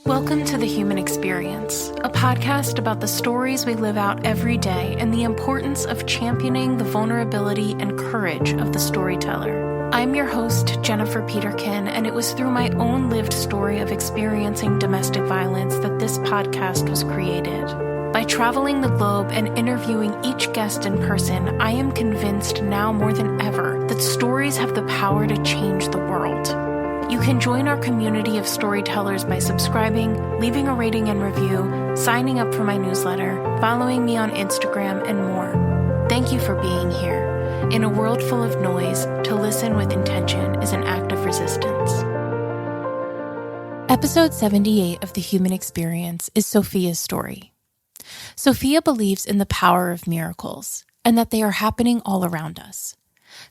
Welcome to The Human Experience, a podcast about the stories we live out every day and the importance of championing the vulnerability and courage of the storyteller. I'm your host, Jennifer Peterkin, and it was through my own lived story of experiencing domestic violence that this podcast was created. By traveling the globe and interviewing each guest in person, I am convinced now more than ever that stories have the power to change the world. You can join our community of storytellers by subscribing, leaving a rating and review, signing up for my newsletter, following me on Instagram, and more. Thank you for being here. In a world full of noise, to listen with intention is an act of resistance. Episode 78 of The Human Experience is Sophia's story. Sophia believes in the power of miracles and that they are happening all around us.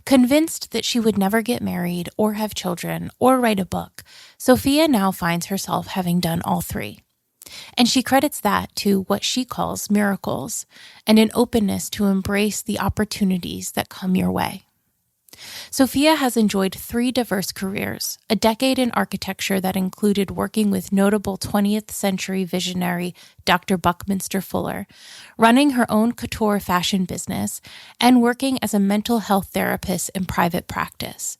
Convinced that she would never get married or have children or write a book, Sophia now finds herself having done all three. And she credits that to what she calls miracles and an openness to embrace the opportunities that come your way. Sophia has enjoyed 3 diverse careers, a decade in architecture that included working with notable 20th century visionary Dr. Buckminster Fuller, running her own couture fashion business, and working as a mental health therapist in private practice.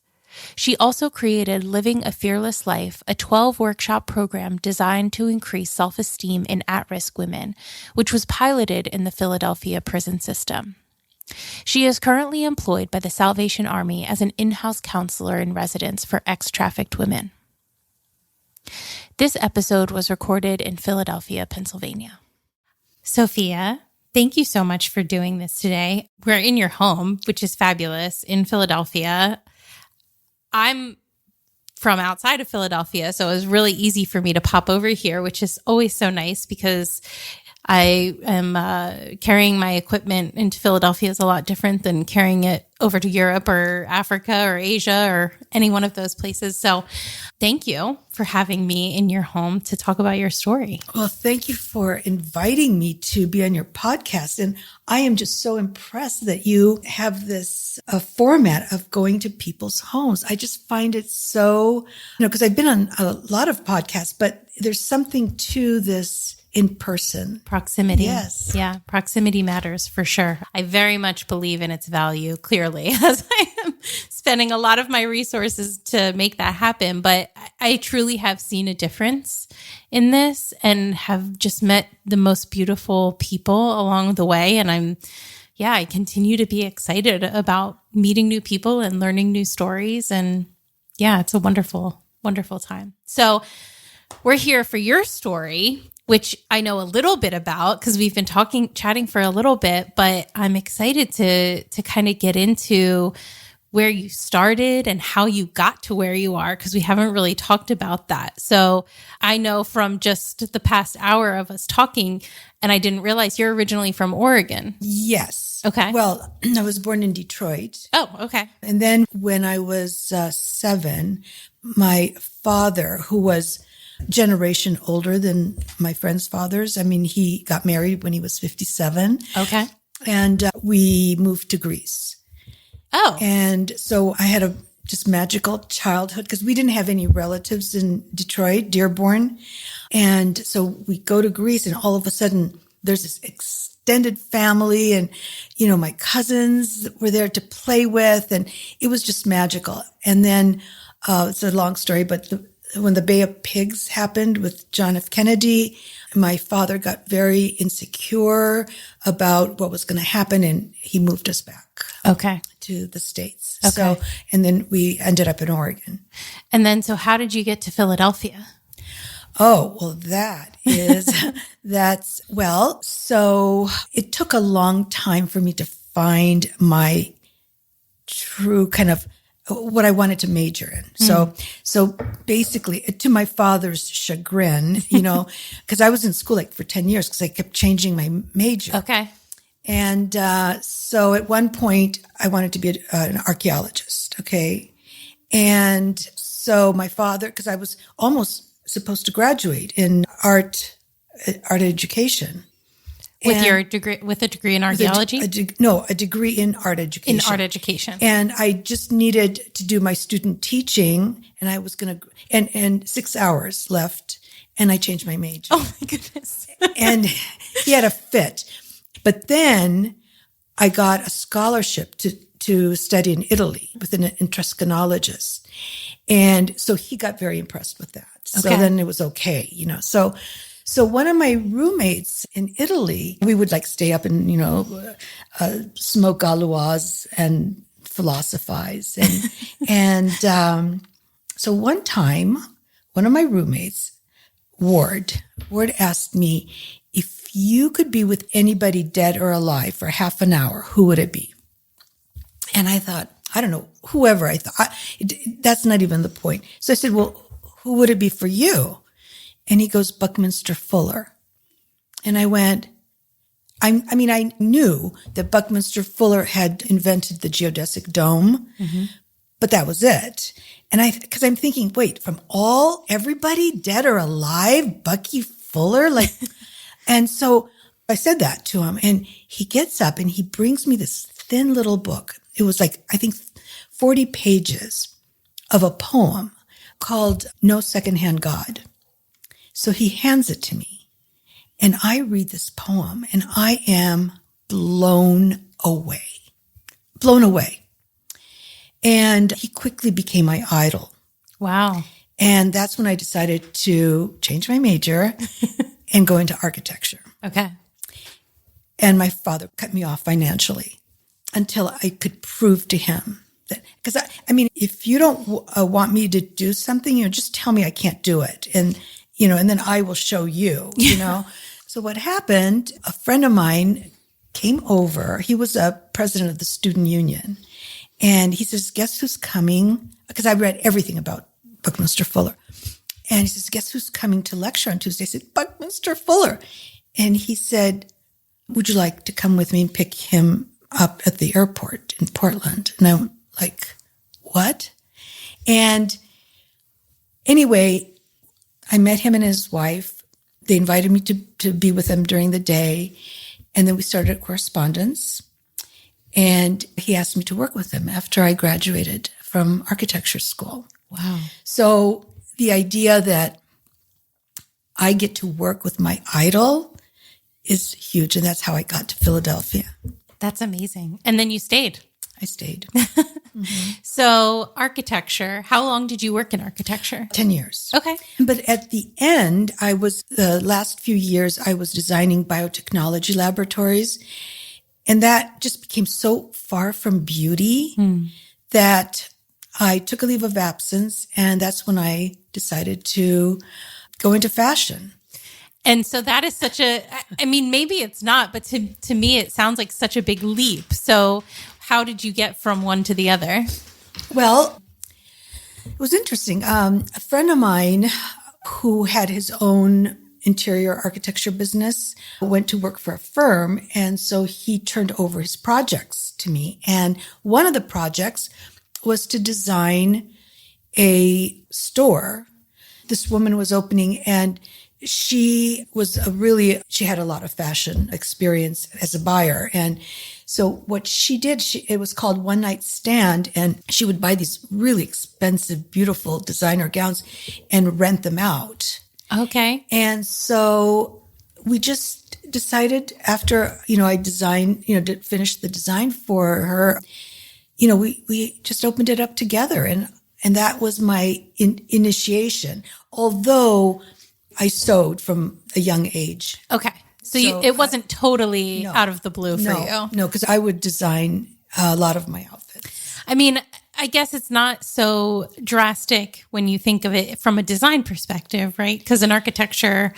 She also created Living a Fearless Life, a 12-workshop program designed to increase self-esteem in at-risk women, which was piloted in the Philadelphia prison system. She is currently employed by the Salvation Army as an in-house counselor in residence for ex-trafficked women. This episode was recorded in Philadelphia, Pennsylvania. Sophia, thank you so much for doing this today. We're in your home, which is fabulous, in Philadelphia. I'm from outside of Philadelphia, so it was really easy for me to pop over here, which is always so nice because I am carrying my equipment into Philadelphia is a lot different than carrying it over to Europe or Africa or Asia or any one of those places. So thank you for having me in your home to talk about your story. Well, thank you for inviting me to be on your podcast. And I am just so impressed that you have this format of going to people's homes. I just find it so, because I've been on a lot of podcasts, but there's something to this in person. Proximity. Yes. Yeah. Proximity matters for sure. I very much believe in its value, clearly, as I am spending a lot of my resources to make that happen. But I truly have seen a difference in this and have just met the most beautiful people along the way. And I continue to be excited about meeting new people and learning new stories. And yeah, it's a wonderful, wonderful time. So we're here for your story, which I know a little bit about because we've been chatting for a little bit, but I'm excited to kind of get into where you started and how you got to where you are, because we haven't really talked about that. So I know from just the past hour of us talking, and I didn't realize you're originally from Oregon. Yes. Okay. Well, I was born in Detroit. Oh, okay. And then when I was 7, my father, who was generation older than my friends' fathers. I mean, he got married when he was 57. Okay. And we moved to Greece. Oh. And so I had a just magical childhood because we didn't have any relatives in Detroit, Dearborn. And so we go to Greece and all of a sudden there's this extended family and, my cousins were there to play with and it was just magical. And then, it's a long story, but when the Bay of Pigs happened with John F. Kennedy, my father got very insecure about what was going to happen, and he moved us back to the States. Okay. So, and then we ended up in Oregon. And then, so how did you get to Philadelphia? Oh, well, so it took a long time for me to find my true kind of what I wanted to major in. So basically, to my father's chagrin, because I was in school for 10 years because I kept changing my major. Okay. And so at one point, I wanted to be an archaeologist. Okay. And so my father, because I was almost supposed to graduate in art education. With your degree, with a degree in archaeology? A degree in art education. In art education. And I just needed to do my student teaching, and I was going to, and 6 hours left. and I changed my major. Oh my goodness. And he had a fit. But then I got a scholarship to study in Italy with an Etruscanologist. And so he got very impressed with that. So then it was okay, So one of my roommates in Italy, we would like stay up and, smoke galois and philosophize. So one time, one of my roommates, Ward asked me, if you could be with anybody dead or alive for half an hour, who would it be? And I thought, I don't know, whoever I thought, that's not even the point. So I said, well, who would it be for you? And he goes, Buckminster Fuller. And I went, I knew that Buckminster Fuller had invented the geodesic dome, but that was it. And because I'm thinking, wait, from everybody dead or alive, Bucky Fuller? And so I said that to him, and he gets up and he brings me this thin little book. It was like, I think 40 pages of a poem called No Secondhand God. So he hands it to me, and I read this poem, and I am blown away. Blown away. And he quickly became my idol. Wow. And that's when I decided to change my major and go into architecture. Okay. And my father cut me off financially until I could prove to him that, because if you don't want me to do something, just tell me I can't do it. And then I will show you, So what happened, a friend of mine came over. He was a president of the student union. And he says, guess who's coming? Because I read everything about Buckminster Fuller. And he says, guess who's coming to lecture on Tuesday? I said, Buckminster Fuller. And he said, would you like to come with me and pick him up at the airport in Portland? And I'm like, what? And anyway, I met him and his wife. They invited me to be with them during the day. And then we started a correspondence. And he asked me to work with him after I graduated from architecture school. Wow. So the idea that I get to work with my idol is huge. And that's how I got to Philadelphia. That's amazing. And then you stayed. I stayed. So architecture, how long did you work in architecture? 10 years. Okay. But at the end, the last few years, I was designing biotechnology laboratories. And that just became so far from beauty that I took a leave of absence. And that's when I decided to go into fashion. And so that is maybe it's not, but to me, it sounds like such a big leap. So how did you get from one to the other? Well, it was interesting. A friend of mine who had his own interior architecture business went to work for a firm. And so he turned over his projects to me. And one of the projects was to design a store. This woman was opening, and she had a lot of fashion experience as a buyer. And so what she did, it was called One Night Stand, and she would buy these really expensive, beautiful designer gowns and rent them out. Okay. And so we just decided after, I designed, finished the design for her, we just opened it up together. And that was my initiation, although I sewed from a young age. Okay. So it wasn't totally out of the blue for you. No, because I would design a lot of my outfits. I guess it's not so drastic when you think of it from a design perspective, right? Because an architecture,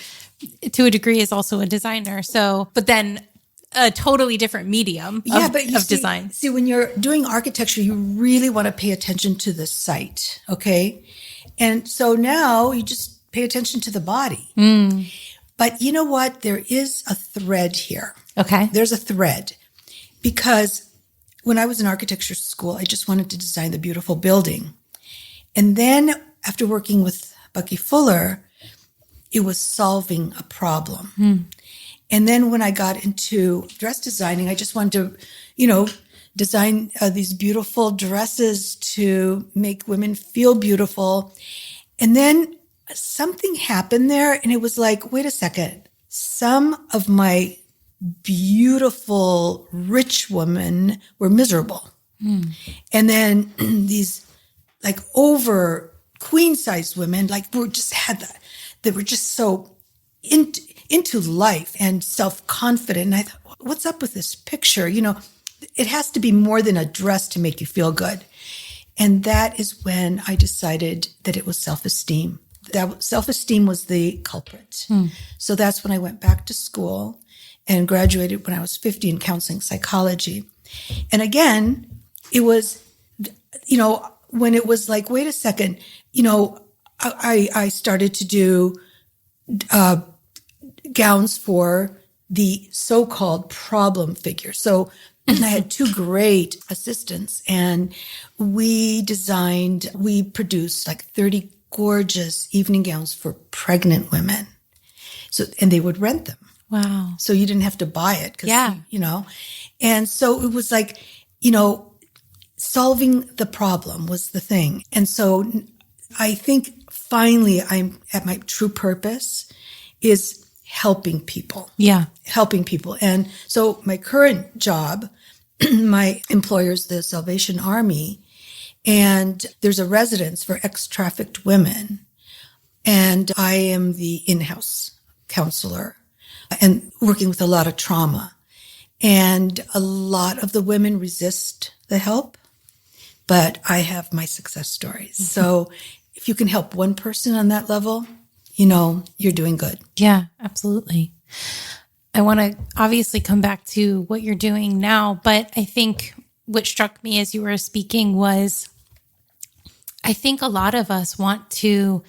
to a degree, is also a designer. So, but then a totally different medium of design. See, when you're doing architecture, you really want to pay attention to the site, okay? And so now you just pay attention to the body. But you know what? There is a thread here. Okay. There's a thread. Because when I was in architecture school, I just wanted to design the beautiful building. And then after working with Bucky Fuller, it was solving a problem. And then when I got into dress designing, I just wanted to, design these beautiful dresses to make women feel beautiful. And then something happened there. And it was like, wait a second, some of my beautiful, rich women were miserable. And then these like over queen size women, like were just had that, they were just so into life and self-confident. And I thought, what's up with this picture? It has to be more than a dress to make you feel good. And that is when I decided that it was self-esteem. That self-esteem was the culprit. So that's when I went back to school and graduated when I was 50 in counseling psychology. And again, it was, when it was like, wait a second, I started to do gowns for the so-called problem figure. So I had two great assistants, and we produced like 30 gorgeous evening gowns for pregnant women. So, and they would rent them. Wow. So you didn't have to buy it. Yeah. And so it was like, solving the problem was the thing. And so I think finally I'm at my true purpose is helping people. Yeah. Helping people. And so my current job, my employer's the Salvation Army, and there's a residence for ex-trafficked women. And I am the in-house counselor and working with a lot of trauma. And a lot of the women resist the help, but I have my success stories. Mm-hmm. So if you can help one person on that level, you're doing good. Yeah, absolutely. I want to obviously come back to what you're doing now, but I think what struck me as you were speaking was, I think a lot of us want to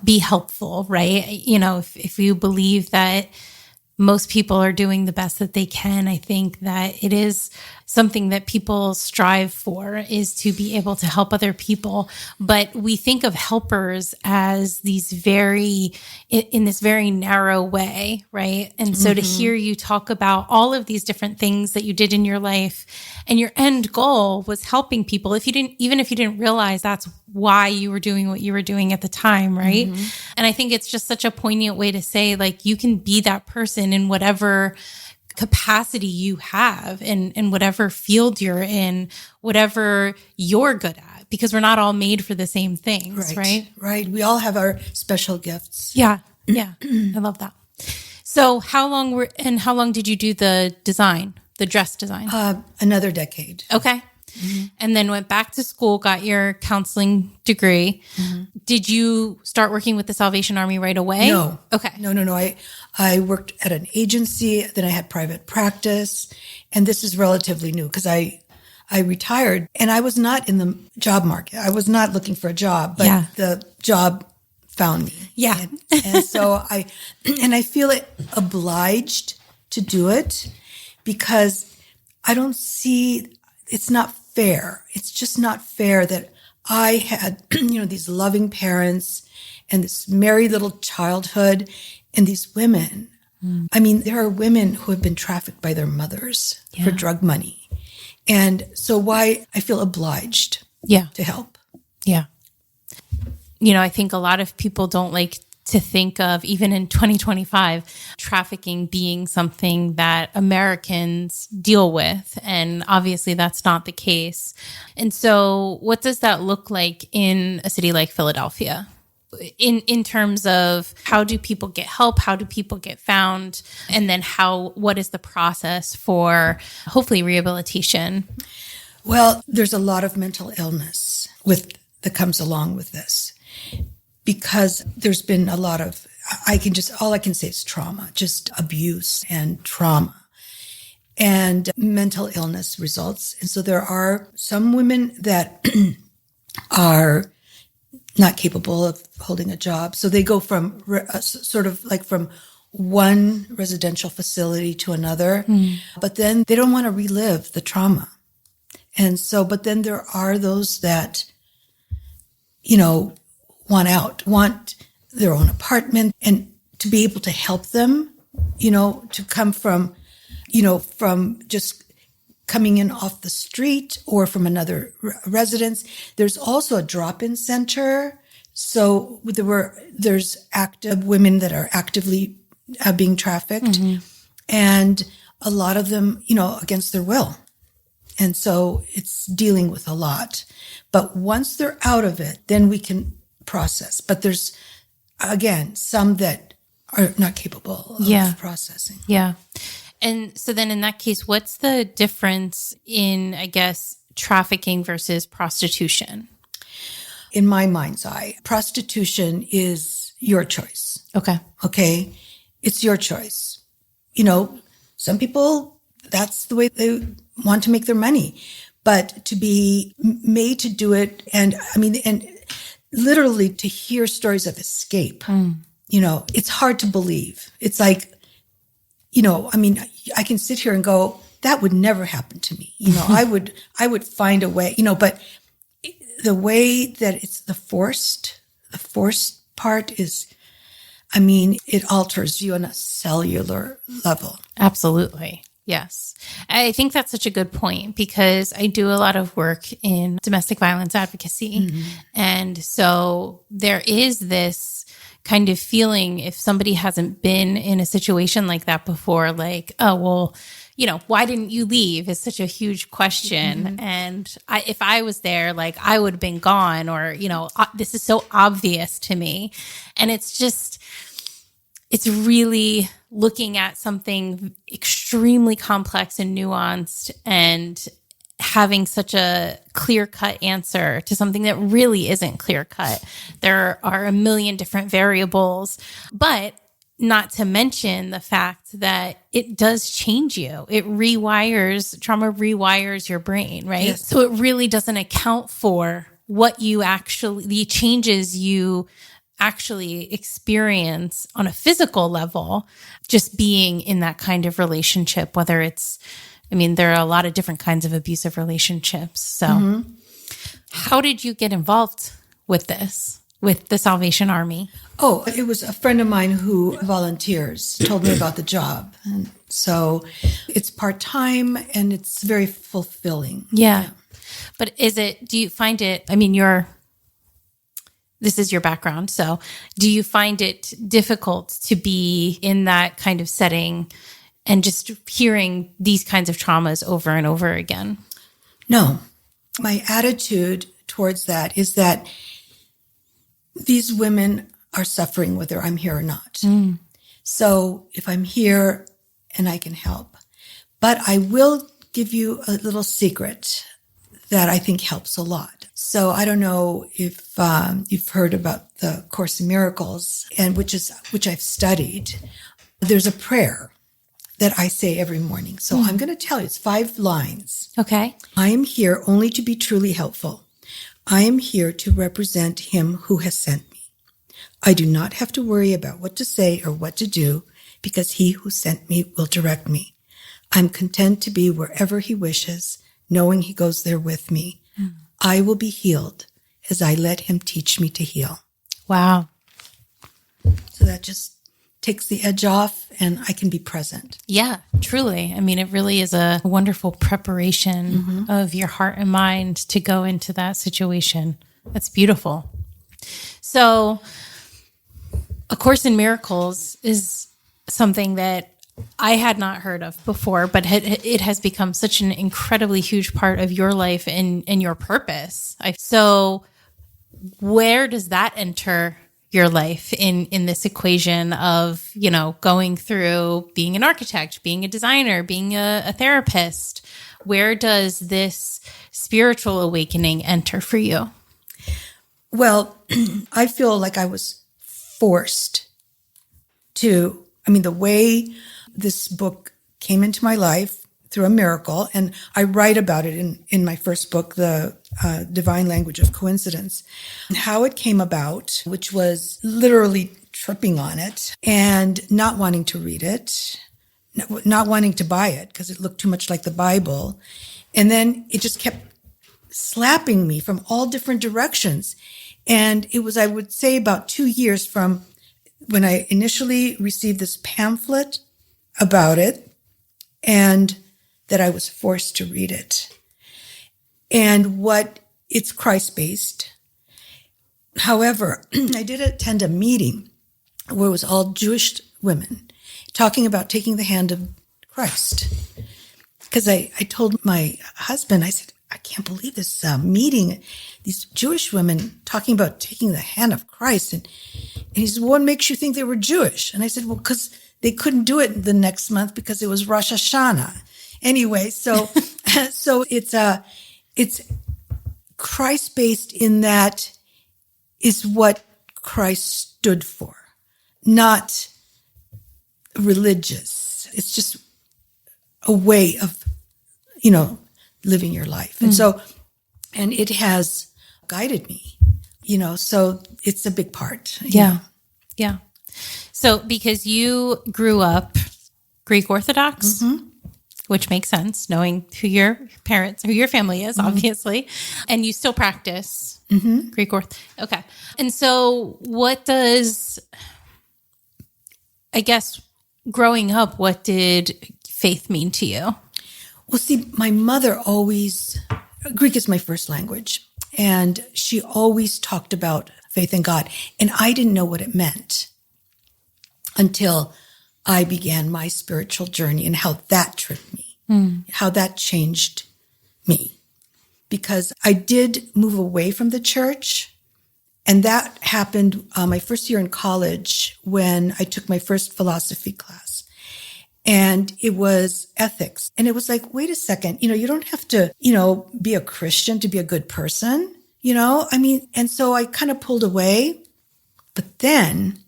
be helpful, right? If you believe that most people are doing the best that they can, I think that it is something that people strive for, is to be able to help other people. But we think of helpers as in this very narrow way, right? And so to hear you talk about all of these different things that you did in your life, and your end goal was helping people, even if you didn't realize that's why you were doing what you were doing at the time, right? And I think it's just such a poignant way to say, like, you can be that person in whatever capacity you have, in whatever field you're in, whatever you're good at, because we're not all made for the same things, right? Right. We all have our special gifts. Yeah. Yeah. I love that. So how long did you do the dress design? Another decade. Okay. Mm-hmm. And then went back to school, got your counseling degree. Mm-hmm. Did you start working with the Salvation Army right away? No. Okay. No. I worked at an agency, then I had private practice, and this is relatively new because I retired and I was not in the job market. I was not looking for a job, but the job found me. Yeah. And so I feel it obliged to do it because I don't see, it's not fair. It's just not fair that I had, these loving parents and this merry little childhood and these women. I mean, there are women who have been trafficked by their mothers for drug money. And so why I feel obliged to help. Yeah. I think a lot of people don't like to think of, even in 2025, trafficking being something that Americans deal with. And obviously that's not the case. And so what does that look like in a city like Philadelphia? In terms of, how do people get help? How do people get found? And then what is the process for hopefully rehabilitation? Well, there's a lot of mental illness that comes along with this, because there's been a lot of, all I can say is trauma, just abuse and trauma. And mental illness results. And so there are some women that are not capable of holding a job. So they go from sort of like from one residential facility to another, but then they don't want to relive the trauma. And so, but then there are those that, want their own apartment, and to be able to help them, to come from just coming in off the street or from another residence. There's also a drop-in center So there's active women that are actively being trafficked, and a lot of them, against their will. And so it's dealing with a lot. But once they're out of it, then we can process. But there's, again, some that are not capable of processing. Yeah. And so then in that case, what's the difference in, I guess, trafficking versus prostitution? In my mind's eye, prostitution is your choice. Okay? It's your choice. Some people, that's the way they want to make their money. But to be made to do it, and literally to hear stories of escape, it's hard to believe. It's like, I can sit here and go, that would never happen to me. I would find a way, but the way that it's the forced part is, it alters you on a cellular level. Absolutely. Yes. I think that's such a good point because I do a lot of work in domestic violence advocacy. And so there is this kind of feeling if somebody hasn't been in a situation like that before, like, oh, well, why didn't you leave is such a huge question. And if I was there, like I would have been gone or, this is so obvious to me. And it's really looking at something extremely complex and nuanced and having such a clear-cut answer to something that really isn't clear-cut. There are a million different variables, but not to mention the fact that it does change you. Trauma rewires your brain, right? Yes. So it really doesn't account for the changes you actually experience on a physical level, just being in that kind of relationship, whether it's, there are a lot of different kinds of abusive relationships. So how did you get involved with this, with the Salvation Army? Oh, it was a friend of mine who volunteers told me about the job. And so it's part-time and it's very fulfilling. Yeah. But do you find it, this is your background. So do you find it difficult to be in that kind of setting and just hearing these kinds of traumas over and over again? No. My attitude towards that is that these women are suffering whether I'm here or not. So if I'm here and I can help, but I will give you a little secret that I think helps a lot. So I don't know if you've heard about the Course in Miracles, and which I've studied. There's a prayer that I say every morning. So I'm going to tell you, it's 5 lines. Okay. I am here only to be truly helpful. I am here to represent him who has sent me. I do not have to worry about what to say or what to do because he who sent me will direct me. I'm content to be wherever he wishes, knowing he goes there with me. I will be healed as I let him teach me to heal. Wow. So that just takes the edge off and I can be present. Yeah, truly. It really is a wonderful preparation of your heart and mind to go into that situation. That's beautiful. So A Course in Miracles is something that I had not heard of before, but it has become such an incredibly huge part of your life and your purpose. So where does that enter your life in this equation of, going through being an architect, being a designer, being a therapist? Where does this spiritual awakening enter for you? Well, I feel like I was forced to, the way this book came into my life through a miracle, and I write about it in my first book, The Divine Language of Coincidence, how it came about, which was literally tripping on it and not wanting to read it, not wanting to buy it because it looked too much like the Bible. And then it just kept slapping me from all different directions. And it was, I would say, about 2 years from when I initially received this pamphlet about it and that I was forced to read it. And it's Christ-based, However, I did attend a meeting where it was all Jewish women talking about taking the hand of Christ. Because I told my husband, I said, I can't believe this meeting, these Jewish women talking about taking the hand of Christ. And he said, what makes you think they were Jewish? And I said, well, because they couldn't do it the next month because it was Rosh Hashanah. Anyway, so it's Christ-based in that is what Christ stood for, not religious. It's just a way of, living your life. And and it has guided me, so it's a big part. Yeah. Yeah. So because you grew up Greek Orthodox, which makes sense, knowing who your family is, obviously, and you still practice Greek Orthodox. Okay. And so growing up, what did faith mean to you? Well, see, my mother Greek is my first language, and she always talked about faith in God, and I didn't know what it meant until I began my spiritual journey and how that tripped me, how that changed me. Because I did move away from the church, and that happened my first year in college when I took my first philosophy class. And it was ethics. And it was like, wait a second, you don't have to, be a Christian to be a good person, and so I kind of pulled away. But then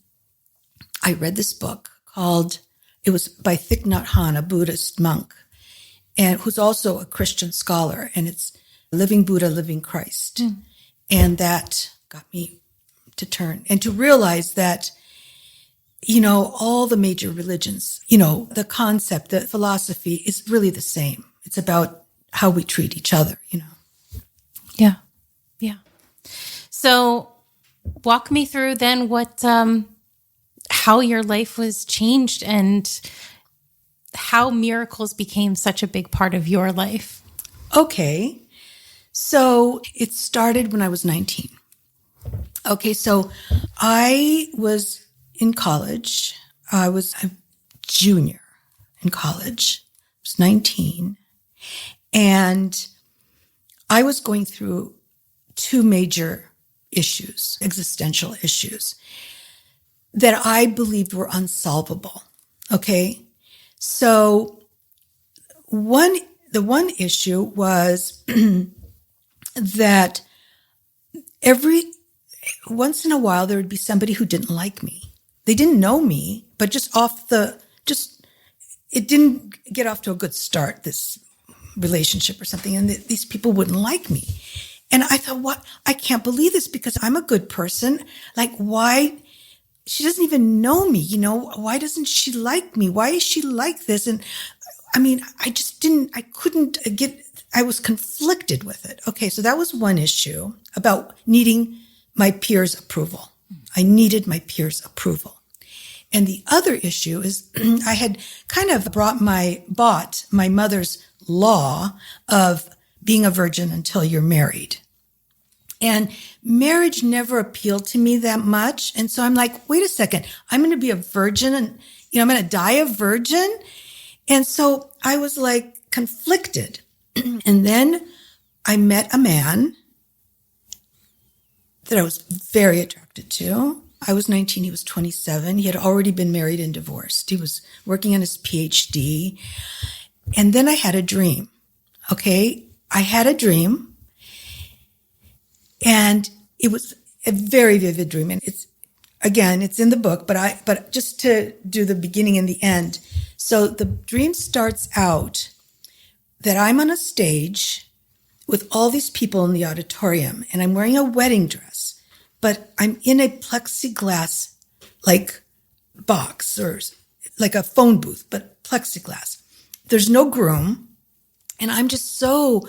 I read this book it was by Thich Nhat Hanh, a Buddhist monk, and who's also a Christian scholar. And it's Living Buddha, Living Christ. And that got me to turn and to realize that all the major religions, the concept, the philosophy is really the same. It's about how we treat each other, Yeah. Yeah. So walk me through then how your life was changed and how miracles became such a big part of your life. Okay. So it started when I was 19. Okay. So I was in college. I was a junior in college. I was 19. And I was going through two major issues, existential issues, that I believed were unsolvable. Okay. So the one issue was that once in a while there would be somebody who didn't like me. They didn't know me, but it didn't get off to a good start, this relationship or something. And these people wouldn't like me. And I thought, what? I can't believe this because I'm a good person. Like, why? She doesn't even know me, why doesn't she like me? Why is she like this? And I mean, I was conflicted with it. Okay. So that was one issue about needing my peers' approval. I needed my peers' approval. And the other issue is I had kind of bought my mother's law of being a virgin until you're married. And marriage never appealed to me that much. And so I'm like, wait a second, I'm going to be a virgin and, I'm going to die a virgin. And so I was like conflicted. And then I met a man that I was very attracted to. I was 19, he was 27. He had already been married and divorced. He was working on his PhD. And then I had a dream. Okay. I had a dream, and it was a very vivid dream. And it's in the book, but just to do the beginning and the end. So the dream starts out that I'm on a stage with all these people in the auditorium, and I'm wearing a wedding dress. But I'm in a plexiglass, like box or like a phone booth, but plexiglass. There's no groom. And I'm just so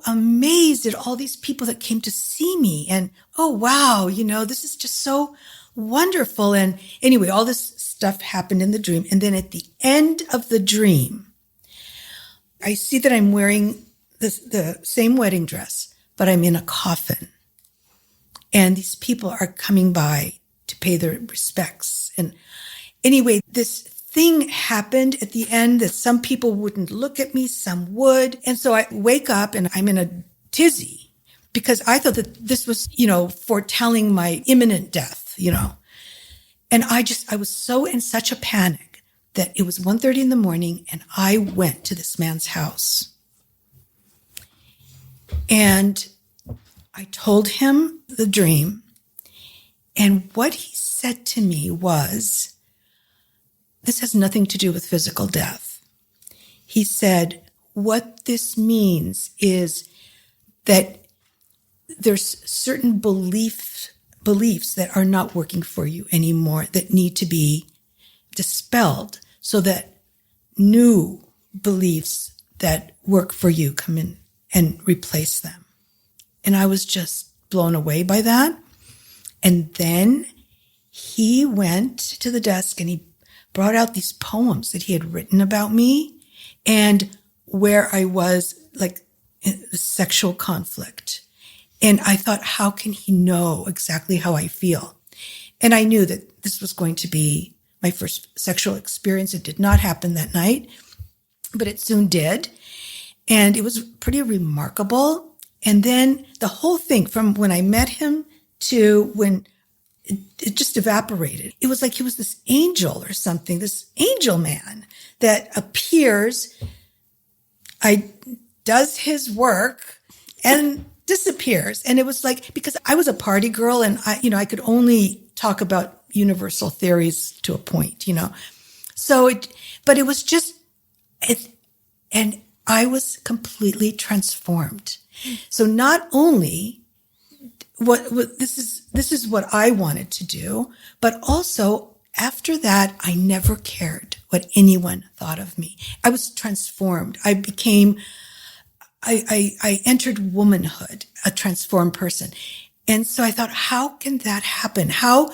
amazed at all these people that came to see me. And, oh, wow, this is just so wonderful. And anyway, all this stuff happened in the dream. And then at the end of the dream, I see that I'm wearing the same wedding dress, but I'm in a coffin. And these people are coming by to pay their respects. And anyway, this thing happened at the end that some people wouldn't look at me, some would. And so I wake up and I'm in a tizzy because I thought that this was, foretelling my imminent death, And I was so in such a panic that it was 1:30 in the morning and I went to this man's house. And I told him the dream. And what he said to me was, this has nothing to do with physical death. He said, what this means is that there's certain beliefs that are not working for you anymore that need to be dispelled so that new beliefs that work for you come in and replace them. And I was just blown away by that. And then he went to the desk and he brought out these poems that he had written about me and where I was like in the sexual conflict. And I thought, how can he know exactly how I feel? And I knew that this was going to be my first sexual experience. It did not happen that night, but it soon did. And it was pretty remarkable. And then the whole thing from when I met him to when it just evaporated. It was like he was this angel or something, this angel man that appears, does his work and disappears. And it was like, because I was a party girl and I could only talk about universal theories to a point, but it was just, and I was completely transformed. So not only this is what I wanted to do, but also after that, I never cared what anyone thought of me. I was transformed. I entered womanhood, a transformed person. And so I thought, how can that happen? How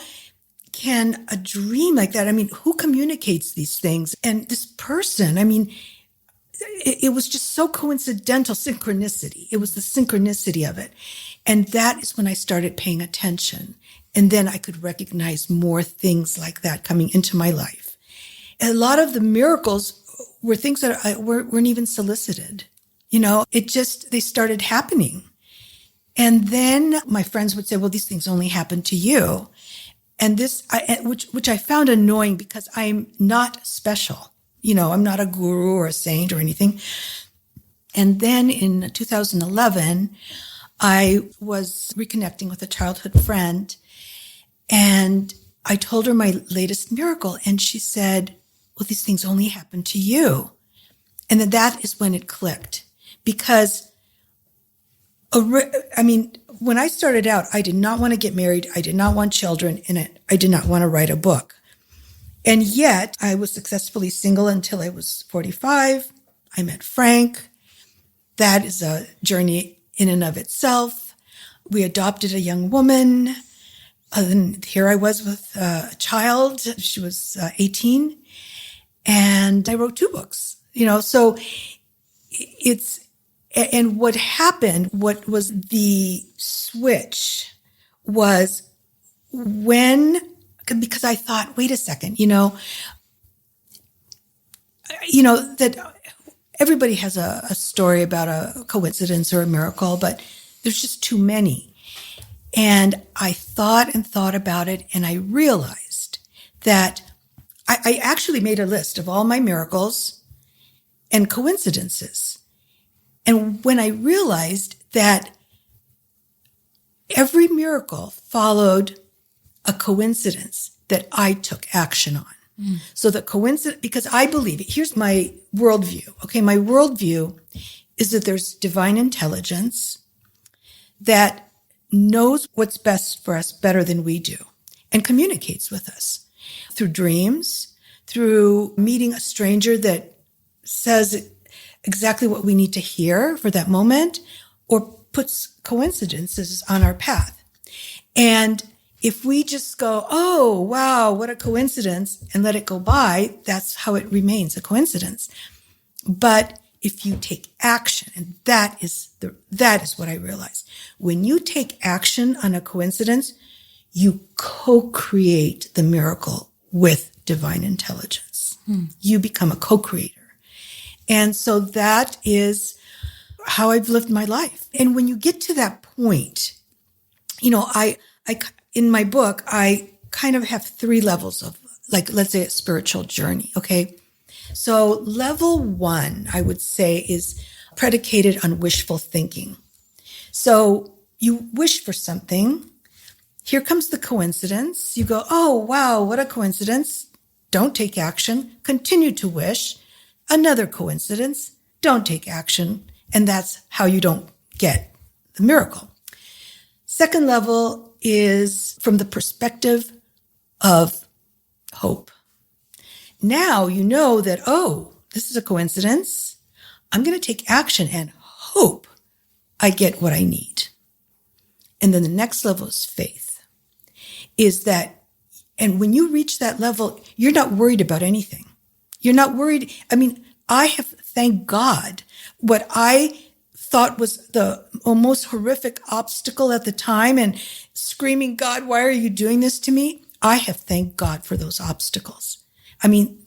can a dream like that? I mean, who communicates these things? And this person, it was just so coincidental, synchronicity. It was the synchronicity of it. And that is when I started paying attention. And then I could recognize more things like that coming into my life. And a lot of the miracles were things that weren't even solicited. They started happening. And then my friends would say, well, these things only happen to you. And which I found annoying because I'm not special. I'm not a guru or a saint or anything. And then in 2011, I was reconnecting with a childhood friend and I told her my latest miracle. And she said, well, these things only happen to you. And then that is when it clicked because, when I started out, I did not want to get married. I did not want children and I did not want to write a book. And yet I was successfully single until I was 45. I met Frank. That is a journey in and of itself. We adopted a young woman. And here I was with a child. She was 18. And I wrote 2 books, so and what happened, what was the switch was because I thought, wait a second, that everybody has a story about a coincidence or a miracle, but there's just too many. And I thought and thought about it, and I realized that I actually made a list of all my miracles and coincidences. And when I realized that every miracle followed a coincidence that I took action on. Mm. So the coincidence, because I believe, here's my worldview. Okay, my worldview is that there's divine intelligence that knows what's best for us better than we do and communicates with us through dreams, through meeting a stranger that says exactly what we need to hear for that moment, or puts coincidences on our path. And if we just go, oh, wow, what a coincidence, and let it go by, that's how it remains a coincidence. But if you take action, and that is what I realized. When you take action on a coincidence, you co-create the miracle with divine intelligence. You become a co-creator. And so that is how I've lived my life. And when you get to that point, I in my book, I kind of have 3 levels of, like, let's say a spiritual journey. Okay. So level 1, I would say, is predicated on wishful thinking. So you wish for something. Here comes the coincidence. You go, oh, wow, what a coincidence. Don't take action. Continue to wish. Another coincidence. Don't take action. And that's how you don't get the miracle. Second level is from the perspective of hope. Now you know that, oh, this is a coincidence. I'm going to take action and hope I get what I need. And then the next level is faith. Is that, and when you reach that level, you're not worried about anything. You're not worried. I mean, I have, thank God, what I thought was the most horrific obstacle at the time and screaming, God, why are you doing this to me? I have thanked God for those obstacles. I mean,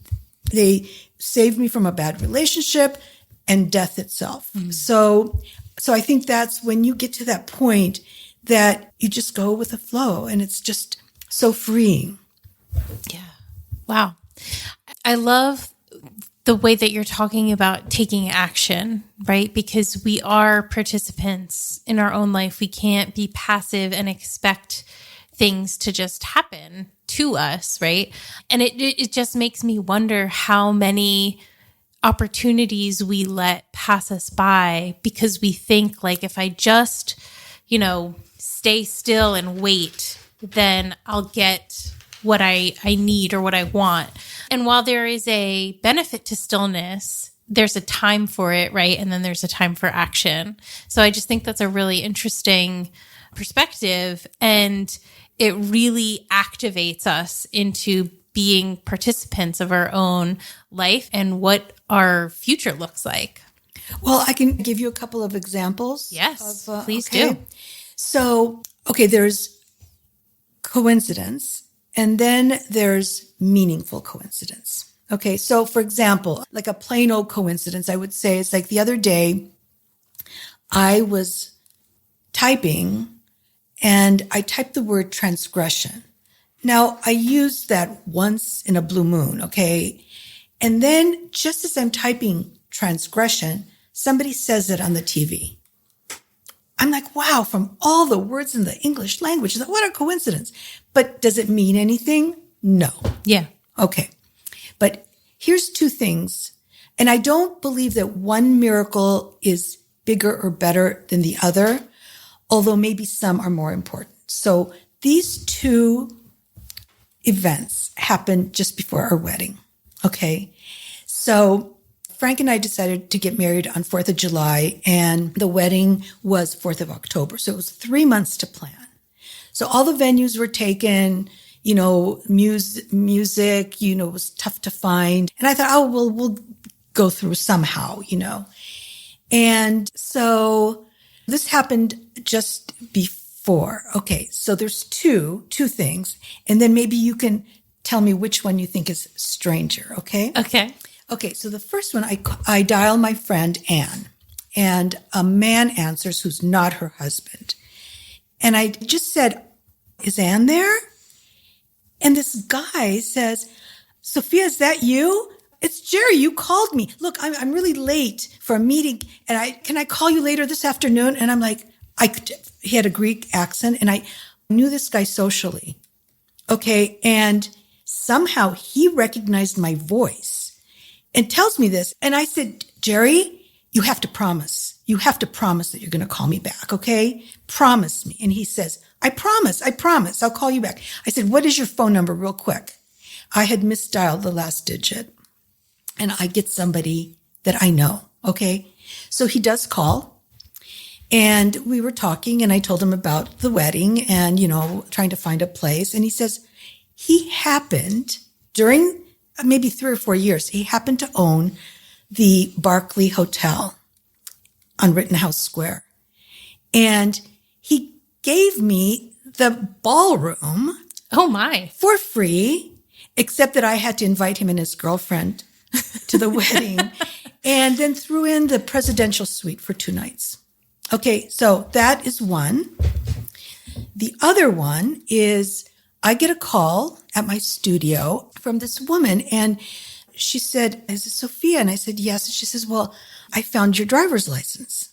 they saved me from a bad relationship and death itself. So I think that's when you get to that point that you just go with the flow, and it's just so freeing. Yeah. Wow. I love the way that you're talking about taking action, right? Because we are participants in our own life. We can't be passive and expect things to just happen to us, right? And it just makes me wonder how many opportunities we let pass us by because we think, like, if I just, stay still and wait, then I'll get what I need or what I want. And while there is a benefit to stillness, there's a time for it, right? And then there's a time for action. So I just think that's a really interesting perspective. And it really activates us into being participants of our own life and what our future looks like. Well, I can give you a couple of examples. Yes, please do. So, there's coincidence, and then there's meaningful coincidence. Okay, so for example, like a plain old coincidence, I would say it's like the other day I was typing and I typed the word transgression. Now, I used that once in a blue moon, okay? And then just as I'm typing transgression, somebody says it on the TV. I'm like, wow, from all the words in the English language, what a coincidence. But does it mean anything? No. Yeah. Okay. But here's 2 things. And I don't believe that one miracle is bigger or better than the other, although maybe some are more important. So these 2 events happened just before our wedding. Okay. So Frank and I decided to get married on 4th of July, and the wedding was 4th of October. So it was 3 months to plan. So all the venues were taken, music, was tough to find. And I thought, oh, well, we'll go through somehow, And so this happened just before. Okay. So there's two things. And then maybe you can tell me which one you think is stranger. Okay. Okay, so the first one, I dial my friend Anne, and a man answers who's not her husband. And I just said, is Anne there? And this guy says, Sophia, is that you? It's Jerry. You called me. Look, I'm really late for a meeting, and can I call you later this afternoon? And I'm like, he had a Greek accent, and I knew this guy socially. Okay, and somehow he recognized my voice and tells me this. And I said, Jerry, you have to promise. You have to promise that you're going to call me back, okay? Promise me. And he says, I promise. I'll call you back. I said, what is your phone number real quick? I had misdialed the last digit. And I get somebody that I know, okay? So he does call. And we were talking, and I told him about the wedding and, trying to find a place. And he says, he happened during maybe 3 or 4 years, he happened to own the Barclay Hotel on Rittenhouse Square. And he gave me the ballroom. Oh my. For free, except that I had to invite him and his girlfriend to the wedding, and then threw in the presidential suite for 2 nights. Okay, so that is one. The other one is I get a call at my studio from this woman, and she said, "Is it Sophia?" And I said, "Yes." And she says, "Well, I found your driver's license."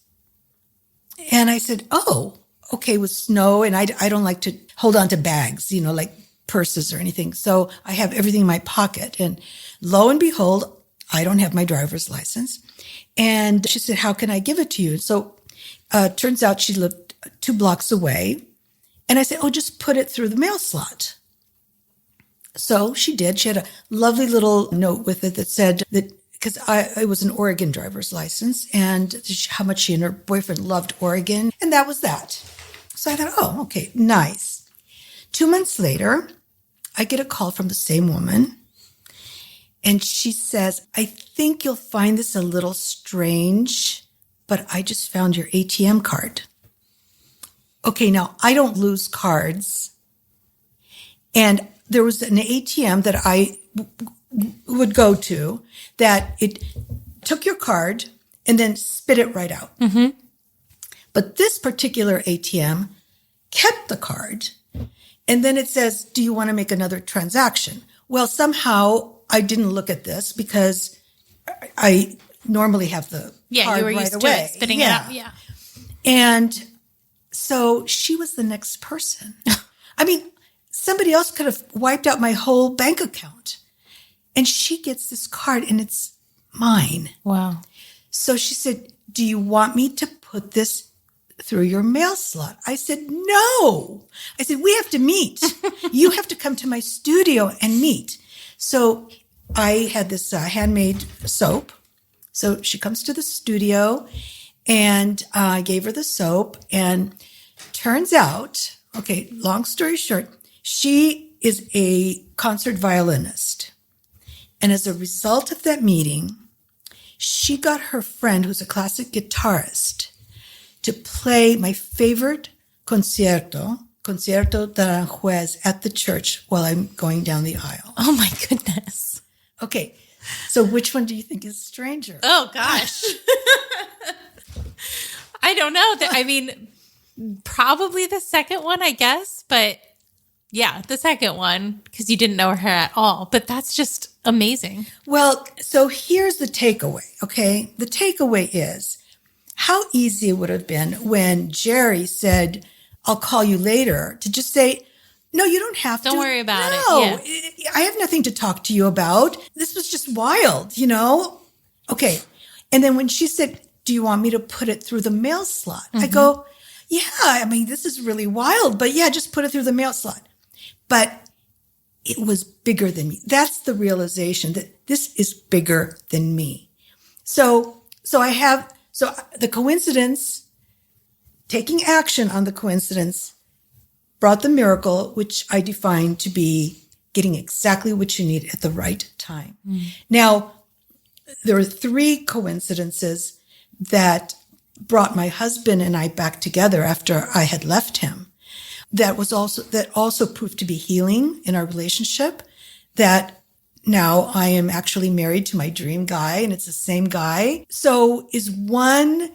And I said, "Oh, okay," with snow, and I don't like to hold on to bags, like purses or anything. So I have everything in my pocket. And lo and behold, I don't have my driver's license. And she said, "How can I give it to you?" So turns out she lived 2 blocks away. And I said, "Oh, just put it through the mail slot." So she did. She had a lovely little note with it that said that, because it was an Oregon driver's license, and how much she and her boyfriend loved Oregon. And that was that. So I thought, oh, okay, nice. 2 months later, I get a call from the same woman. And she says, "I think you'll find this a little strange, but I just found your ATM card." Okay, now I don't lose cards. And there was an ATM that I would go to that it took your card and then spit it right out. Mm-hmm. But this particular ATM kept the card. And then it says, "Do you want to make another transaction?" Well, somehow I didn't look at this because I normally have the card you were right used away. to it, spitting it out. Yeah. And so she was the next person. I mean, somebody else could have wiped out my whole bank account. And she gets this card and it's mine. Wow. So she said, "Do you want me to put this through your mail slot?" I said, "No." I said, "We have to meet. You have to come to my studio and meet." So I had this handmade soap. So she comes to the studio, and I gave her the soap, and turns out, okay, long story short, she is a concert violinist. And as a result of that meeting, she got her friend, who's a classic guitarist, to play my favorite Concierto d'Aranjuez, at the church while I'm going down the aisle. Oh my goodness. Okay, so which one do you think is stranger? Oh gosh. I don't know. I mean, probably the second one, I guess. But yeah, the second one, because you didn't know her at all. But that's just amazing. Well, so here's the takeaway, okay? The takeaway is how easy it would have been when Jerry said, "I'll call you later," to just say, "No, you don't have to. Don't worry about it. No, I have nothing to talk to you about. This was just wild, Okay. And then when she said, "Do you want me to put it through the mail slot?" I go, "Yeah, I mean, this is really wild, but yeah, just put it through the mail slot." But it was bigger than me. That's the realization that this is bigger than me. So the coincidence, taking action on the coincidence, brought the miracle, which I define to be getting exactly what you need at the right time. Now, there are 3 coincidences that brought my husband and I back together after I had left him. That also proved to be healing in our relationship, that now I am actually married to my dream guy, and it's the same guy. So is one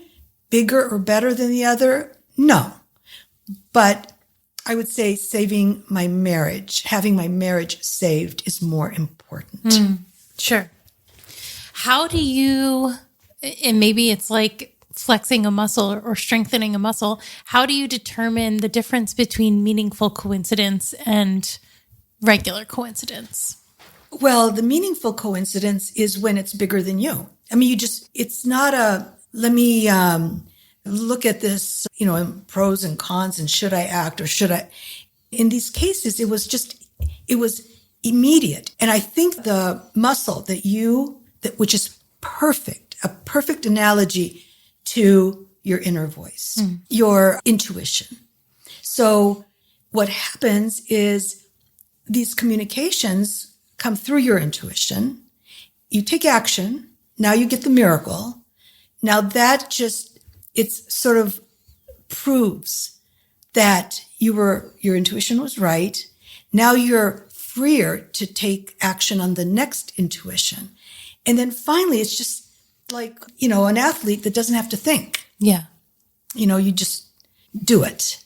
bigger or better than the other? No. But I would say saving my marriage, having my marriage saved, is more important. Sure. How do you, and maybe it's like flexing a muscle or strengthening a muscle, how do you determine the difference between meaningful coincidence and regular coincidence? Well, the meaningful coincidence is when it's bigger than you. I mean, it's not let me look at this, in pros and cons, and should I act or should I? In these cases, it was immediate. And I think the muscle which is perfect, a perfect analogy to your inner voice, your intuition. So what happens is these communications come through your intuition. You take action. now you get the miracle. Now that it's sort of proves that your intuition was right. Now you're freer to take action on the next intuition. And then finally, it's just like, an athlete that doesn't have to think. Yeah. You just do it.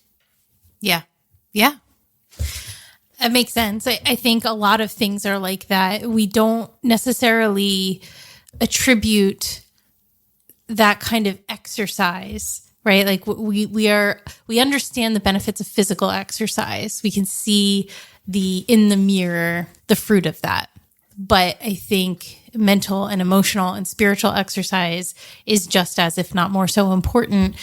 Yeah. Yeah. That makes sense. I think a lot of things are like that. We don't necessarily attribute that kind of exercise, right? Like we understand the benefits of physical exercise. We can see in the mirror, the fruit of that. But I think mental and emotional and spiritual exercise is just as, if not more so important.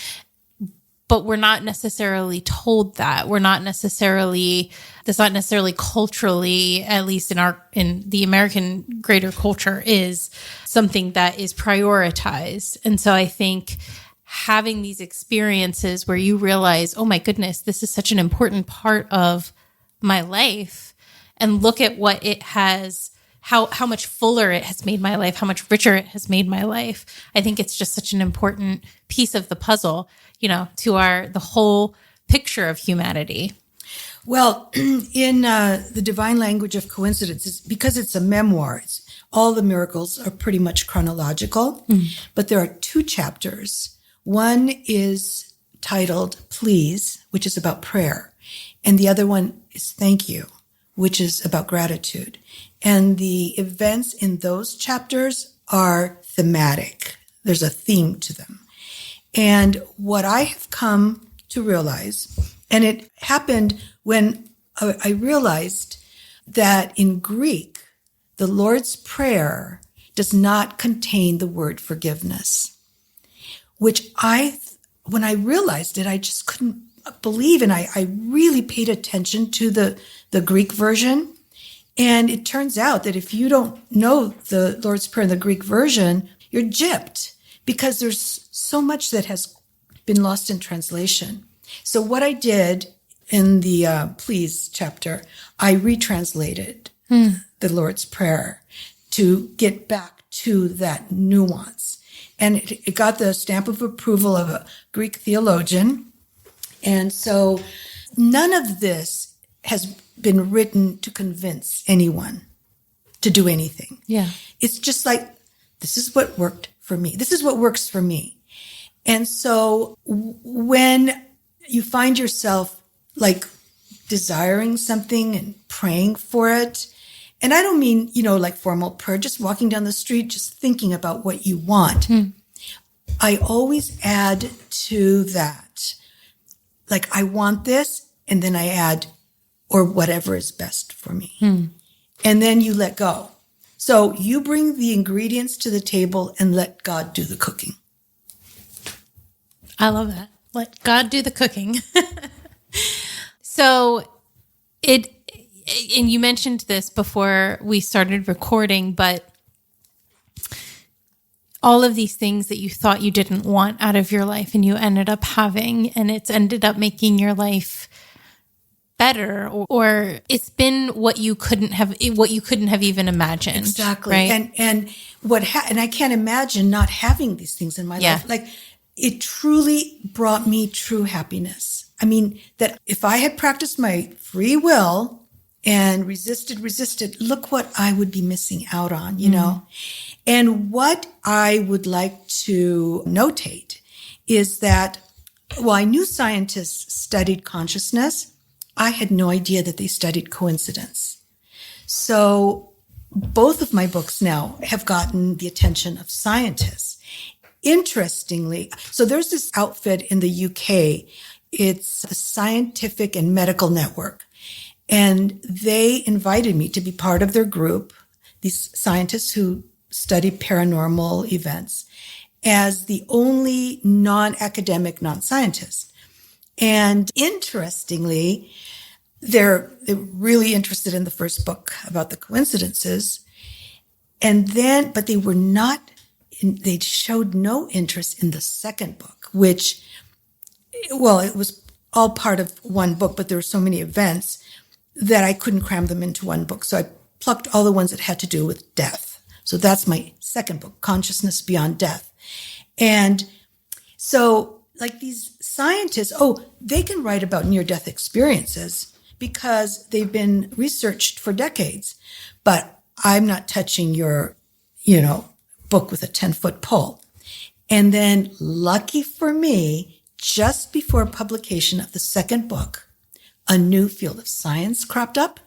But we're not necessarily told that. That's not necessarily culturally, at least in the American greater culture, is something that is prioritized. And so I think having these experiences where you realize, oh my goodness, this is such an important part of my life, and look at what it has, how much fuller it has made my life, how much richer it has made my life. I think it's just such an important piece of the puzzle, to the whole picture of humanity. Well, in the Divine Language of Coincidence, because it's a memoir, all the miracles are pretty much chronological, but there are 2 chapters. One is titled Please, which is about prayer, and the other one is Thank You, which is about gratitude. And the events in those chapters are thematic. There's a theme to them. And what I have come to realize, and it happened when I realized that in Greek, the Lord's Prayer does not contain the word forgiveness, which when I realized it, I just couldn't believe. And I really paid attention to the Greek version. And it turns out that if you don't know the Lord's Prayer in the Greek version, you're gypped, because there's so much that has been lost in translation. So what I did in the Please chapter, I retranslated the Lord's Prayer to get back to that nuance. And it got the stamp of approval of a Greek theologian. And so none of this has been written to convince anyone to do anything. Yeah. It's just like, this is what worked for me. This is what works for me. And so when you find yourself like desiring something and praying for it, and I don't mean, like formal prayer, just walking down the street, just thinking about what you want. I always add to that, like, I want this, and then I add, or whatever is best for me. And then you let go. So you bring the ingredients to the table and let God do the cooking. I love that. Let God do the cooking. So and you mentioned this before we started recording, but all of these things that you thought you didn't want out of your life and you ended up having, and it's ended up making your life better, or it's been what you couldn't have even imagined. Exactly. Right? And I can't imagine not having these things in my life. Like, it truly brought me true happiness. I mean, that if I had practiced my free will and resisted, look what I would be missing out on, you know? And what I would like to notate is that, well, I knew scientists studied consciousness. I had no idea that they studied coincidence. So both of my books now have gotten the attention of scientists. Interestingly, so there's this outfit in the UK. It's a Scientific and Medical Network. And they invited me to be part of their group, these scientists who study paranormal events, as the only non-academic, non-scientist. And interestingly, they're really interested in the first book about the coincidences. But they were not, they showed no interest in the second book, which, well, it was all part of one book, but there were so many events that I couldn't cram them into one book. So I plucked all the ones that had to do with death. So that's my second book, Consciousness Beyond Death. And so like these scientists, they can write about near-death experiences because they've been researched for decades. But I'm not touching your, book with a 10-foot pole. And then lucky for me, just before publication of the second book, a new field of science cropped up,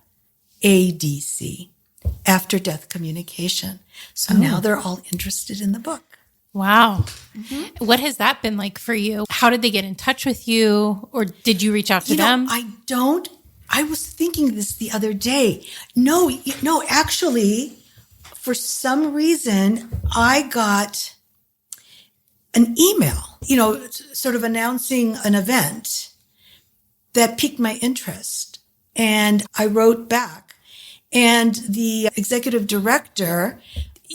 ADC, after-death communication. So now they're all interested in the book. Wow. Mm-hmm. What has that been like for you? How did they get in touch with you? Or did you reach out to them? I was thinking this the other day. No, actually, for some reason, I got an email, sort of announcing an event that piqued my interest. And I wrote back. And the executive director,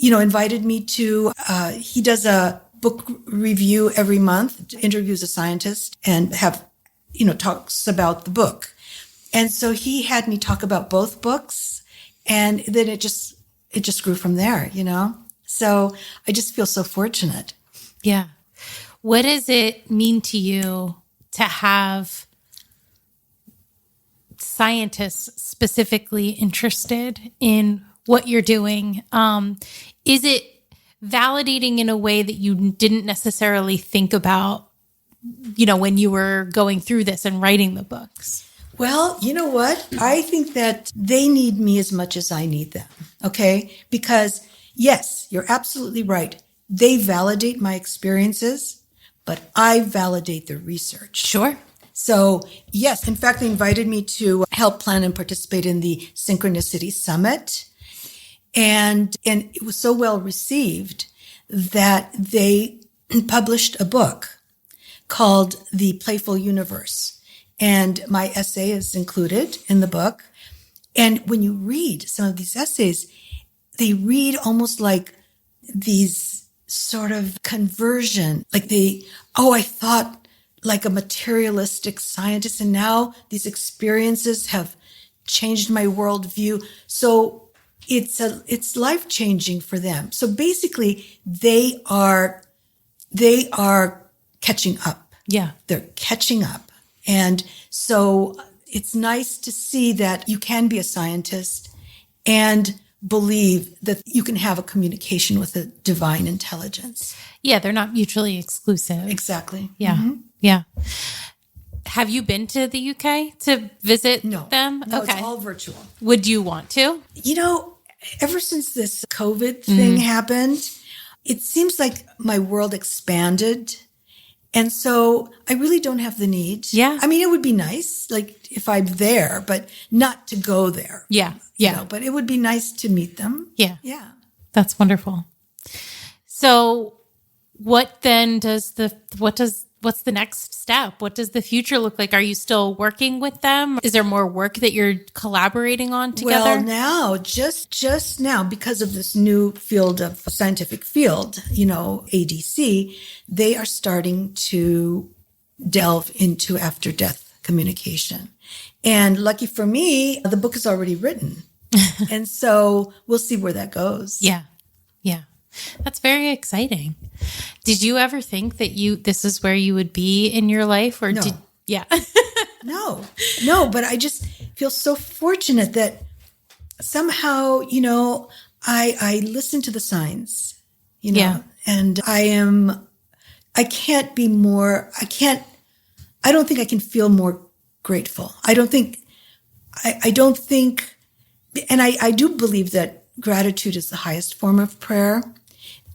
invited me to, he does a book review every month, interviews a scientist and talks about the book. And so he had me talk about both books, and then it just grew from there, So I just feel so fortunate. Yeah. What does it mean to you to have scientists specifically interested in what you're doing? Is it validating in a way that you didn't necessarily think about, when you were going through this and writing the books? Well, you know what? I think that they need me as much as I need them. Okay? Because yes, you're absolutely right. They validate my experiences, but I validate the research. Sure. So yes, in fact, they invited me to help plan and participate in the Synchronicity Summit. And it was so well received that they published a book called The Playful Universe. And my essay is included in the book. And when you read some of these essays, they read almost like these sort of conversion, like I thought like a materialistic scientist, and now these experiences have changed my worldview. So it's life-changing for them. So basically they are catching up. Yeah. They're catching up. And so it's nice to see that you can be a scientist and believe that you can have a communication with a divine intelligence. Yeah, they're not mutually exclusive. Exactly. Yeah. Mm-hmm. Yeah. Have you been to the UK to visit them? No, okay. It's all virtual. Would you want to? Ever since this COVID thing happened, it seems like my world expanded. And so I really don't have the need. Yeah. I mean, it would be nice, like if I'm there, but not to go there. Yeah. Yeah. But it would be nice to meet them. Yeah. Yeah. That's wonderful. So what then what's the next step? What does the future look like? Are you still working with them? Is there more work that you're collaborating on together? Well, now, just now, because of this new scientific field, ADC, they are starting to delve into after-death communication. And lucky for me, the book is already written. And so we'll see where that goes. Yeah. Yeah. That's very exciting. Did you ever think that this is where you would be in your life, or No. Yeah. No, but I just feel so fortunate that somehow, I listen to the signs, and I don't think I can feel more grateful. I don't think, and I do believe that gratitude is the highest form of prayer.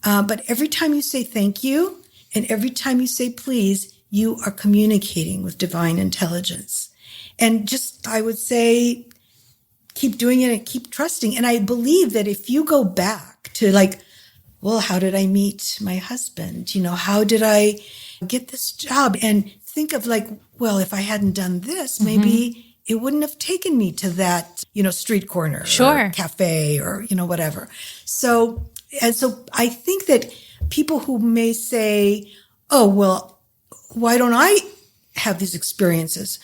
But every time you say thank you and every time you say please, you are communicating with divine intelligence. And I would say, keep doing it and keep trusting. And I believe that if you go back to how did I meet my husband? How did I get this job? And think of if I hadn't done this, maybe it wouldn't have taken me to that, street corner Sure. or cafe or, whatever. So I think that people who may say, oh, well, why don't I have these experiences?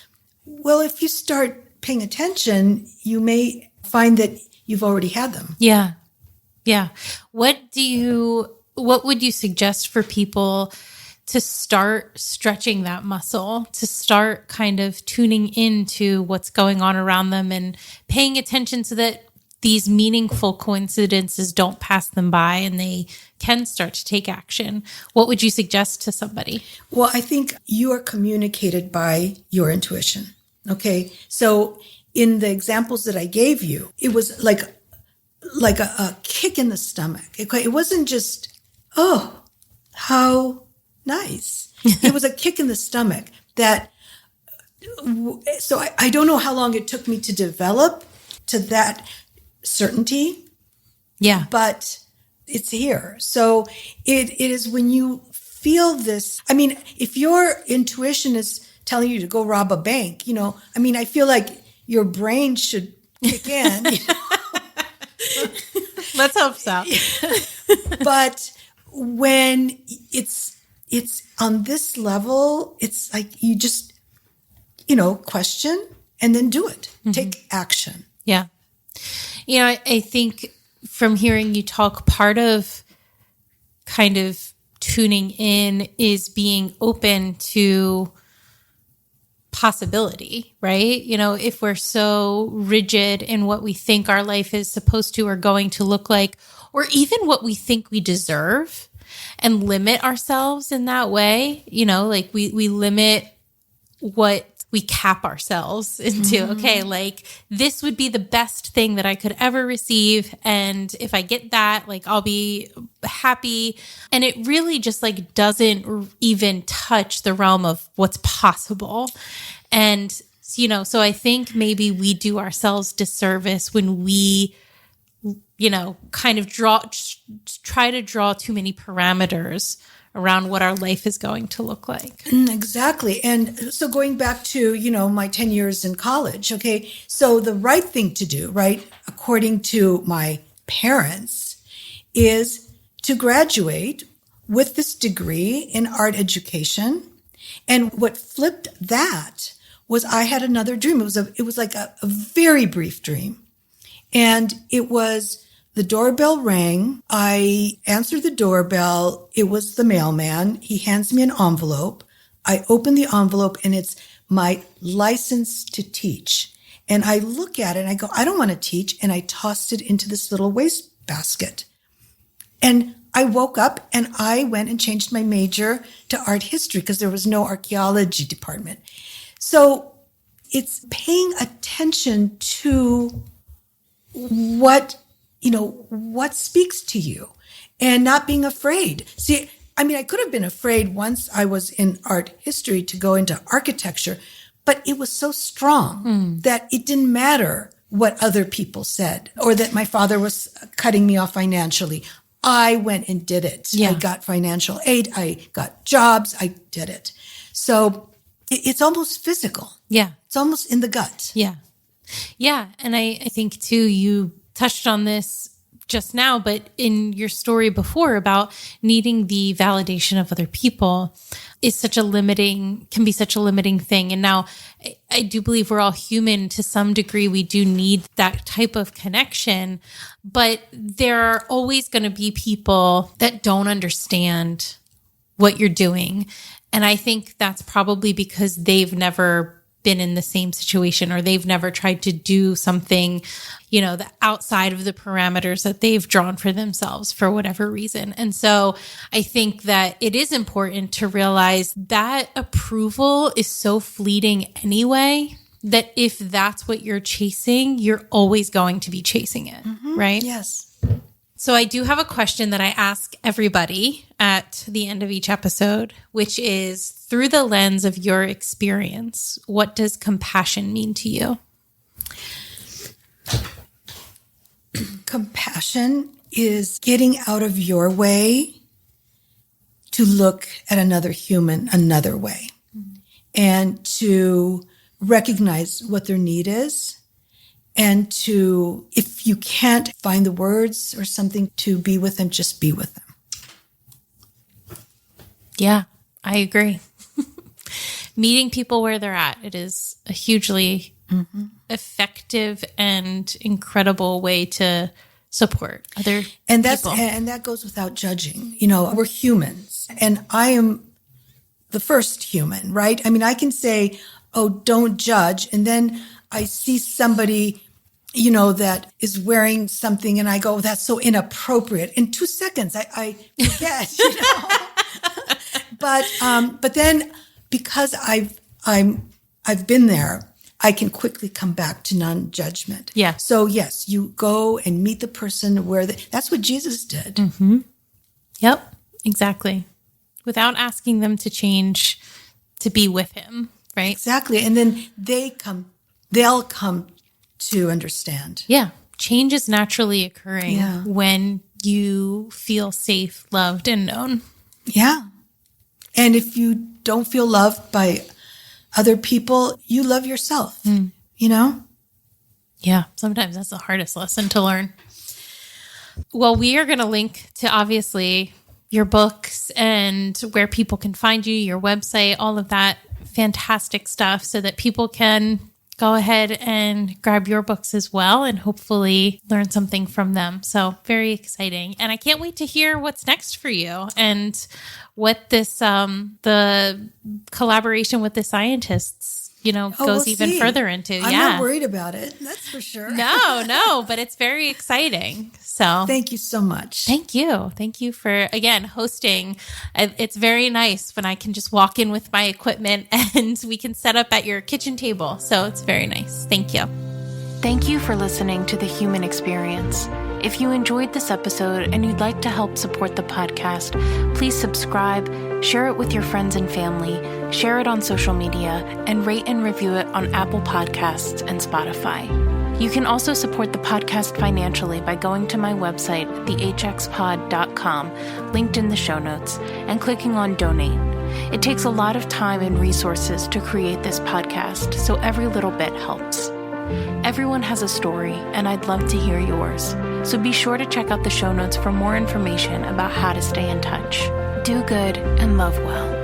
Well, if you start paying attention, you may find that you've already had them. Yeah. Yeah. What would you suggest for people to start stretching that muscle, to start kind of tuning into what's going on around them and paying attention so that these meaningful coincidences don't pass them by and they can start to take action? What would you suggest to somebody? Well, I think you are communicated by your intuition. Okay. So in the examples that I gave you, it was like a kick in the stomach. It wasn't just, oh, how nice. It was a kick in the stomach that, so I don't know how long it took me to develop to that certainty. Yeah. But it's here. So it is when you feel this. I mean, if your intuition is telling you to go rob a bank, I feel like your brain should kick in. Let's hope so. But when it's on this level, it's like you just, question and then do it. Mm-hmm. Take action. Yeah. I think from hearing you talk, part of kind of tuning in is being open to possibility, right? If we're so rigid in what we think our life is supposed to or going to look like, or even what we think we deserve, and limit ourselves in that way, like we limit what we cap ourselves into. Mm-hmm. Okay, like this would be the best thing that I could ever receive. And if I get that, like I'll be happy. And it really just like doesn't even touch the realm of what's possible. And, so I think maybe we do ourselves disservice when we, kind of try to draw too many parameters around what our life is going to look like. Exactly. And so going back to, my 10 years in college, okay, so the right thing to do, right, according to my parents, is to graduate with this degree in art education. And what flipped that was I had another dream. It was like a very brief dream. And it was the doorbell rang. I answered the doorbell. It was the mailman. He hands me an envelope. I open the envelope and it's my license to teach. And I look at it and I go, I don't want to teach. And I tossed it into this little wastebasket. And I woke up and I went and changed my major to art history because there was no archaeology department. So it's paying attention to what speaks to you and not being afraid. See, I could have been afraid once I was in art history to go into architecture, but it was so strong that it didn't matter what other people said or that my father was cutting me off financially. I went and did it. Yeah. I got financial aid. I got jobs. I did it. So it's almost physical. Yeah. It's almost in the gut. Yeah. Yeah. And I think too, you touched on this just now, but in your story before about needing the validation of other people can be such a limiting thing. And now I do believe we're all human to some degree. We do need that type of connection, but there are always going to be people that don't understand what you're doing. And I think that's probably because they've never been in the same situation or they've never tried to do something, the outside of the parameters that they've drawn for themselves for whatever reason. And so I think that it is important to realize that approval is so fleeting anyway, that if that's what you're chasing, you're always going to be chasing it, right? Yes. So I do have a question that I ask everybody at the end of each episode, which is, through the lens of your experience, what does compassion mean to you? Compassion is getting out of your way to look at another human another way and to recognize what their need is. And to, if you can't find the words or something to be with them, just be with them. Yeah, I agree. Meeting people where they're at. It is a hugely effective and incredible way to support other and people. And that goes without judging. You know, we're humans, and I am the first human, right? I mean, I can say, "Oh, don't judge," and then I see somebody, you know, that is wearing something, and I go, oh, "That's so inappropriate." In 2 seconds, I forget, you know. But then because I've been there, I can quickly come back to non-judgment. Yeah. So yes, you go and meet the person where that's what Jesus did. Mm-hmm. Yep, exactly. Without asking them to change to be with him, right? Exactly. And then they'll come to understand. Yeah. Change is naturally occurring Yeah. when you feel safe, loved, and known. Yeah. And if you don't feel loved by other people, you love yourself, you know? Yeah. Sometimes that's the hardest lesson to learn. Well, we are going to link to obviously your books and where people can find you, your website, all of that fantastic stuff so that people can go ahead and grab your books as well and hopefully learn something from them. So very exciting. And I can't wait to hear what's next for you and what this, the collaboration with the scientists, you know, goes we'll even see. further into. I'm not worried about it. That's for sure. No, but it's very exciting. So thank you so much. Thank you. Thank you for, again, hosting. It's very nice when I can just walk in with my equipment and we can set up at your kitchen table. So it's very nice. Thank you. Thank you for listening to The Human Experience. If you enjoyed this episode and you'd like to help support the podcast, please subscribe, share it with your friends and family, share it on social media, and rate and review it on Apple Podcasts and Spotify. You can also support the podcast financially by going to my website, thehxpod.com, linked in the show notes, and clicking on Donate. It takes a lot of time and resources to create this podcast, so every little bit helps. Everyone has a story, and I'd love to hear yours. So be sure to check out the show notes for more information about how to stay in touch. Do good and love well.